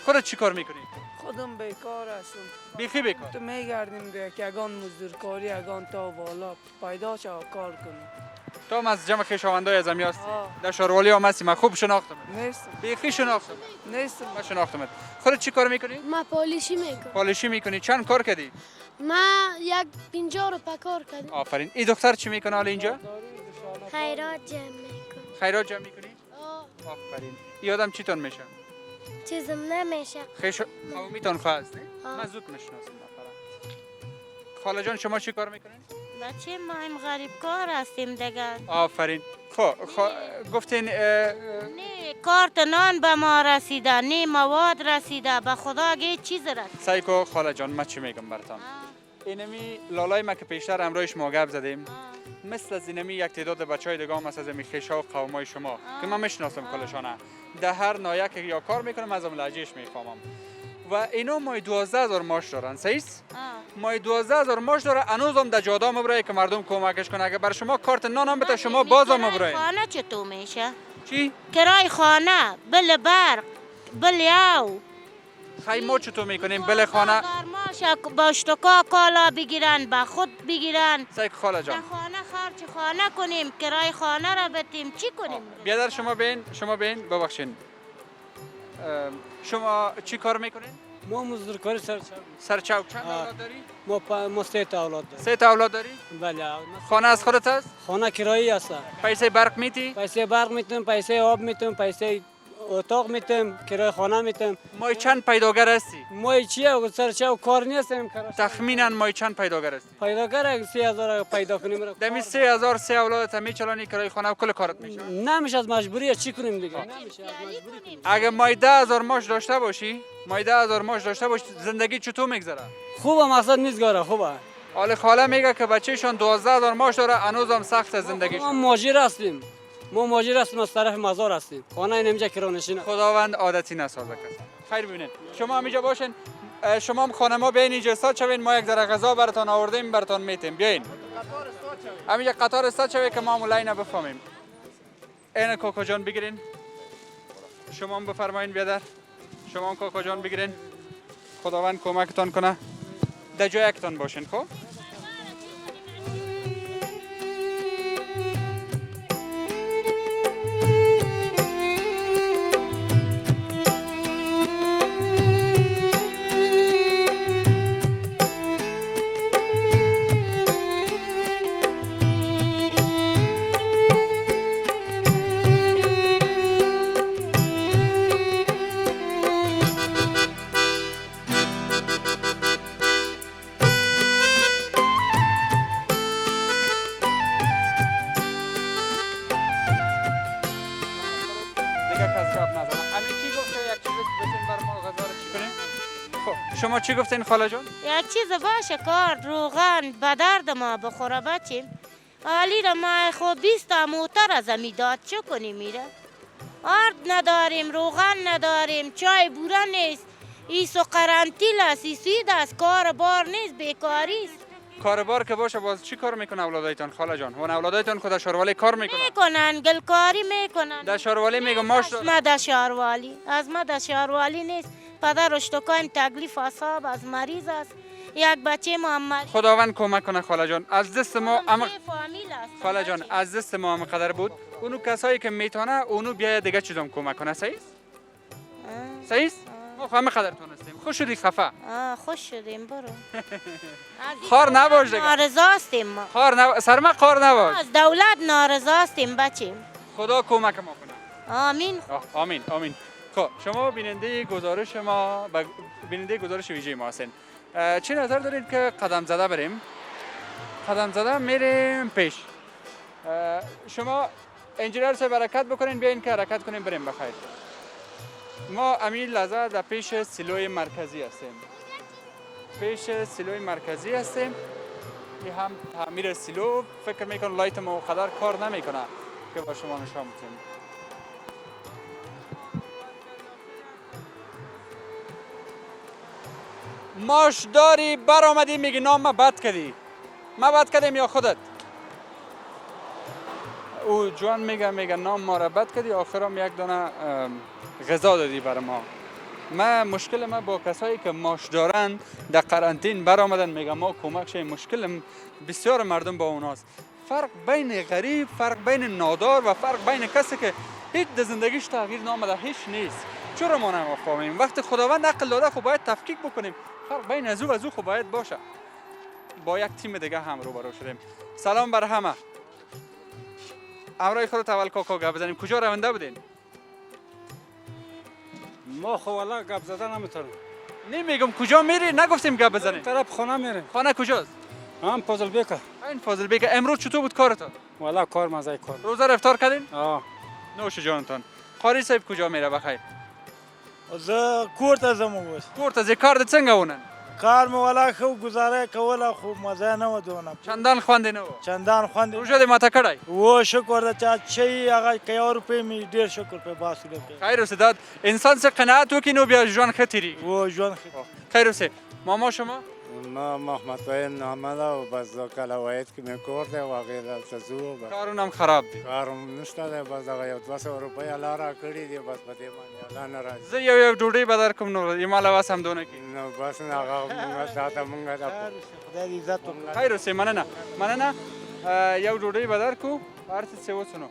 خودت چی کار میکنی؟ خودم بیکار هستم. بیخی بیکار؟ تو میگردیم دیگه که یگان مزدورکاری یگان تا بالا پیدا شو کار کنیم. تو هم از جمع خویشاوندای از هستی در شاروالی هم هستی. من خوب شناختم. نیست. بیخی شناختم. نیست. من شناختم. خودت چی کار میکنی؟ ما پالیشی میکنم. پالیشی میکنی. چند کار کردی؟ ما یک 50 روپه کار کردم. آفرین. این دختر چی میکنه حالا اینجا؟ خیرات جمع میکنم. خیرات جمع میکنی؟ آفرین. این آدم چیتون میشه؟ چیزم نمیشه. قومیتون خواست. من زود میشناسم. خاله جان شما چی کار میکنین؟ بچه ما هم غریب کار هستیم دیگه. آفرین. گفتین نه کارت نان به ما رسیده، نه مواد رسیده، به خدا اگه چیز رسید. سایکو خاله جان من چی میگم براتون؟ اینمی لالای ما که پیشتر امرویش ما گپ زدیم، مثل از اینمی یک تعداد بچهای دیگه هم از می خیشا و قومای شما که من میشناسم کلشانه در هر نایه که یا کار میکنم از ام لهجهش میفهمم و اینا مای 12000 ماش دارن. صحیح است؟ مای 12000 ماش داره. هنوزم در جادا مبرای که مردم کمکش کنه. اگه بر شما کارت نان هم بده شما بازم مبرای. خانه چطور میشه؟ چی؟ کرای خانه، بل برق، بل یاو. خیلی ما چطور میکنیم بل خانه؟ با اشتکا کالا بگیرن، با خود بگیرن. سایک خاله جان. خانه خرچ خانه کنیم، کرای خانه را بدیم، چی کنیم؟ بیادر شما بین ببخشین. شما چی کار میکنین؟ ما مزدورکاری سرچاو. چند اولاد داری؟ ما 3 تا اولاد داریم. 3 تا اولاد داری؟ بله. خانه از خودت است؟ خانه کرایی است. پیسه برق میتی؟ پیسه برق میتم، پیسه آب میتم، پیسه اتاق میتم، کرای خانه میتم. مای چند پیداگر هستی؟ مای چیه سرچاو کار نیستم. تخمینا مای چند پیداگر هستی؟ پیداگر 3000 پیدا کنیم. دمی 3000 سه اولادت میچلانی کرای خانه و کل کارت میشه؟ نمیشه از مجبوری چی کنیم دیگه؟ نمیشه از مجبوری. اگه مای 10000 ماش داشته باشی، زندگی چطور میگذره؟ خوبه مقصد نیست گاره خوبه. حال خاله میگه که بچه‌شون 12000 ماش داره هنوزم سخت زندگیش. ما ماجر هستیم. از طرف مزار هستیم. خانه اینجا کرانشینه. خداوند عادتی نسازه کسی. خیر ببینید. شما همینجا باشین. شما هم خانه ما بیاین اینجا استاد شوین. ما یک ذره غذا براتون آوردیم براتون میتیم. بیاین. همینجا قطار استاد شوی که ما مولای نبفهمیم. این کوکو جان بگیرین. شما هم بفرمایین بیادر. شما هم کوکو جان بگیرین. خداوند کمکتون کنه. در جای یکتون باشین خب. شما چی گفتین خاله جان؟ یک چیز باشه کار روغن به درد ما بخوره بچیم. حالی را ما خب 20 تا موتر از داد چه کنیم میره؟ آرد نداریم، روغن نداریم، چای بوره نیست. ایسو قرنطیل است، ایسوید است، کار بار نیست، بیکاری است. کار بار که باشه باز چی کار میکنه اولادایتان خاله جان؟ اون اولادایتان خود شاروالی کار میکنن گلکاری میکنن. در شاروالی میگم ماش داره. از ما در شاروالی نیست. پدر اشتکایم تکلیف اصاب از مریض است. یک بچه محمد. خداوند کمک کنه خاله جان. از دست ما خاله جان از دست ما هم قدر بود. اونو کسایی که میتونه اونو بیاید دیگه چیزام کمک کنه. صحیح است؟ ما همه قدرتون هستیم. خوش شدی خفه؟ خوش شدیم برو. خار نباش دیگه. نارضا هستیم ما. سرما خار نباش. از دولت نارضا هستیم بچیم. خدا کمک ما کنه. آمین. آمین. خب شما بیننده گزارش ما بیننده گزارش ویژه ما هستین. چه نظر دارید که قدم زده بریم؟ قدم زده میریم پیش. شما انجینر صاحب حرکت بکنین بیاین که حرکت کنیم بریم بخیر. ما امین لحظه در پیش سیلوی مرکزی هستیم. این هم تعمیر سیلو. فکر میکنم لایت ما قدر کار نمیکنه که با شما نشان بدیم. ماش داری برآمدی میگی نام ما بد کردی. ما بد کردیم یا خودت؟ او جوان میگه نام ما را بد کردی آخرام یک دانه غذا دادی برای ما. مشکل ما با کسایی که ماش دارن در قرنطین برآمدن میگه ما کمک شیم. مشکل بسیار مردم با اوناست. فرق بین غریب، فرق بین نادار و فرق بین کسی که هیچ در زندگیش تغییر نامده هیچ نیست. چرا ما نمیفهمیم؟ وقتی خداوند عقل داده خب باید تفکیک بکنیم. فرق بین از او خب باید باشه. با یک تیم دیگه هم روبرو شدیم. سلام بر همه. امرای خودت اول کاکا گپ بزنیم. کجا رونده بودین؟ ما خب والا گپ زدن نمیتونیم. نمیگم کجا میری؟ نگفتیم گپ بزنیم. طرف خانه میریم. خانه کجاست؟ هم فاضل بیکه. این فاضل بیکه. امروز چطور بود کارتون؟ والا کار مزه کار. روزه افطار کردین؟ آه. نوش جانتان. قاری صاحب کجا میره بخیر؟ از کورت از مو کورت از کار د څنګه ونن؟ کار مو والا خو گزاره کوله خو مزه نه ودونه. چندان خوند نه و. چندان خوند. روزه د ماته کړای. و شکر د چي هغه کیا روپې می ډیر شکر په باسلو کې. خیر اوسه داد انسان څخه قناعت وکړي نو بیا ژوند خطري. و ژوند خیر اوسه. ماما شما؟ ما محمد وین نامه ده و بس کله واید که میکور ده و غیر سزو کارون هم خراب دی کارم نشته ده بس هغه یو 200 روپۍ الله را کړي دي بس په دې باندې الله ناراض زه یو ډوډۍ به درکوم نو یماله واس هم دونه کی نو بس هغه موږ ساته موږ ده خدای دې عزت وکړي خیر اوسه مننه یو ډوډۍ به درکو هر څه وڅنو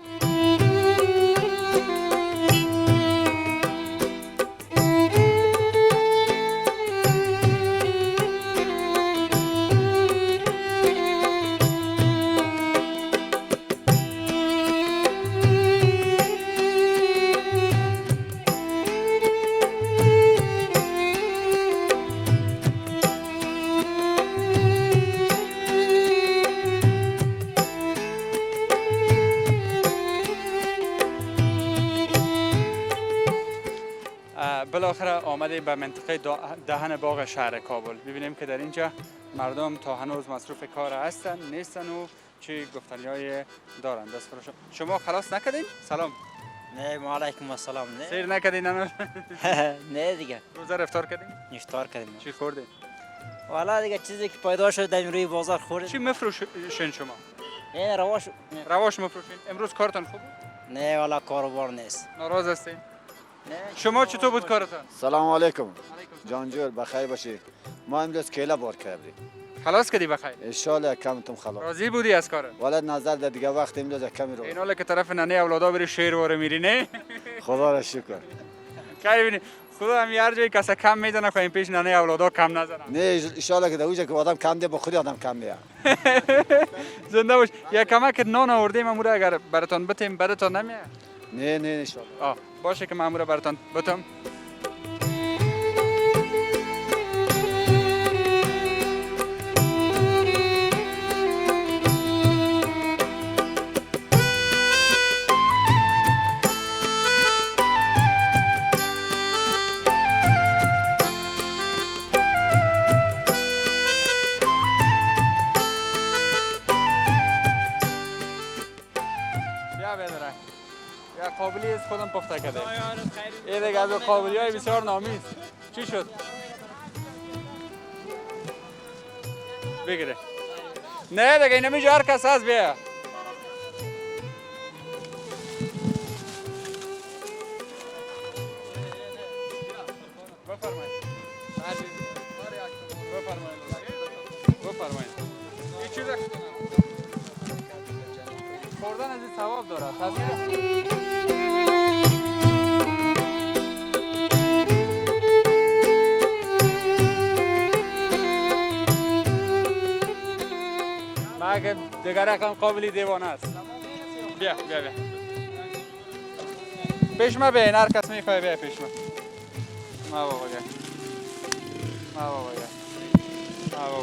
بالاخره آمده به منطقه دهن باغ شهر کابل. ببینیم که در اینجا مردم تا هنوز مصروف کار هستن نیستن و چه گفتنیای دارن. دست فرا شما خلاص نکردین؟ سلام. نه و علیکم السلام. نه سیر نکردین نه؟ نه دیگه. روزه افطار کردین؟ افطار کردیم. چی خوردین؟ والا دیگه چیزی که پیدا شد در روی بازار خوردیم. چی مفروشین شما؟ نه رواش مفروشین. امروز کارتون خوب بود؟ نه والا کاروبار نیست. ناراض هستین؟ شما چطور بود کارتون؟ سلام علیکم. جانجور بخیر باشی. ما امروز کیله بار کردیم. خلاص کردی بخیر؟ ان شاء الله کمتون خلاص. راضی بودی از کار؟ ولد نظر ده دیگه وقت امروز کمی رو. این حالا که طرف ننه اولادا بری شیر واره میری نه؟ خدا را شکر. خیر ببین خدا هم هر جایی کسا کم میزنه که این پیش ننه اولادا کم نزنه. نه ان شاء الله که دوجه که آدم کم ده با خودی آدم کم میاد. زنده باش. یک کمک نان آوردیم امروز اگر براتون بتیم براتون نمیاد. نه ان شاء الله. باشه که مامور براتون بتم. قابلی از خودم پخته کرده. این دیگه از قابلی های بسیار نامی است. چی شد؟ بگیره. نه دیگه این همیشه هر کس هست بیا. بفرمایید. بفرمایید. این چیز خوردن از این ثواب داره. مگه دیگر رقم قابلی دیوانه است. بیا پیش ما بیا. هر کس میخواه بیا پیش ما بابا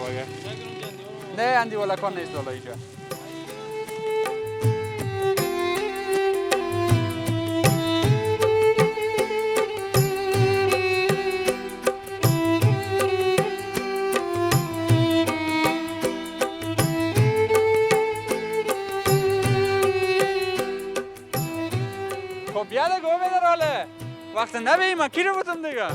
گه نه اندی والا کن نیست دولا ایجا بیا ده گوه بیدر حاله وقت نبییم من کی رو بودم دیگه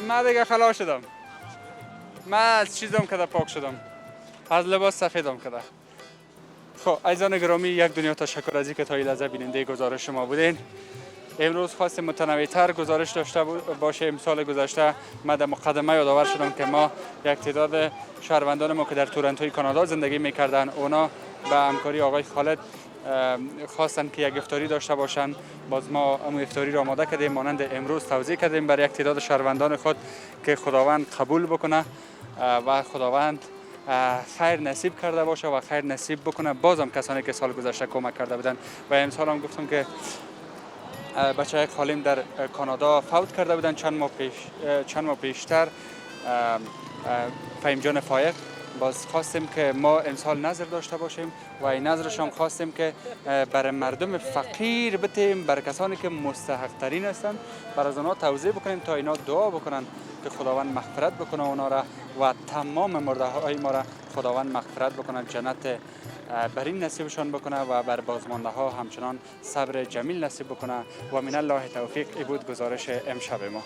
ما دیگه خلاص شدم. ما از چیزم کده پاک شدم. از لباس سفیدم کده. خب عزیزان گرامی، یک دنیا تشکر از اینکه تا این لحظه بیننده گزارش ما بودین. امروز خواستیم متنوع‌تر گزارش داشته باشیم. سال گذشته من در مقدمه یادآور شدم که ما یک تعداد شهروندان ما که در تورنتوی کانادا زندگی میکردن، اونا به همکاری آقای خالد خواستن که یک افطاری داشته باشن. باز ما اون افطاری را آماده کردیم، مانند امروز توزیع کردیم برای یک تعداد شهروندان خود که خداوند قبول بکنه و خداوند خیر نصیب کرده باشه و خیر نصیب بکنه بازم کسانی که سال گذشته کمک کرده بودن. و امسال هم گفتم که بچه خالیم در کانادا فوت کرده بودن چند ماه پیشتر، فهیم جان فایق. باز خواستیم که ما امسال نظر داشته باشیم و این نظرش هم خواستیم که برای مردم فقیر بتیم، برای کسانی که مستحق ترین هستند برای از اونا توزیع بکنیم تا اینا دعا بکنن که خداوند مغفرت بکنه اونا را و تمام مرده های ما را خداوند مغفرت بکنه، جنت برین نصیبشان بکنه و بر بازمانده ها همچنان صبر جمیل نصیب بکنه. و من الله توفیق. ای بود گزارش امشب ما.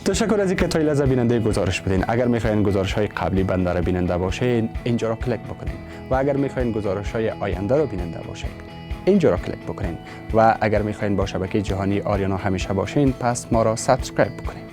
تشکر از اینکه تا این لحظه بیننده گزارش بودین. اگر میخواین گزارش های قبلی بنده را بیننده باشین، اینجا را کلیک بکنین. و اگر میخواین گزارش های آینده را بیننده باشین، اینجا را کلیک بکنین. و اگر میخواین با شبکه جهانی آریانا همیشه باشین، پس ما را سابسکرایب بکنین.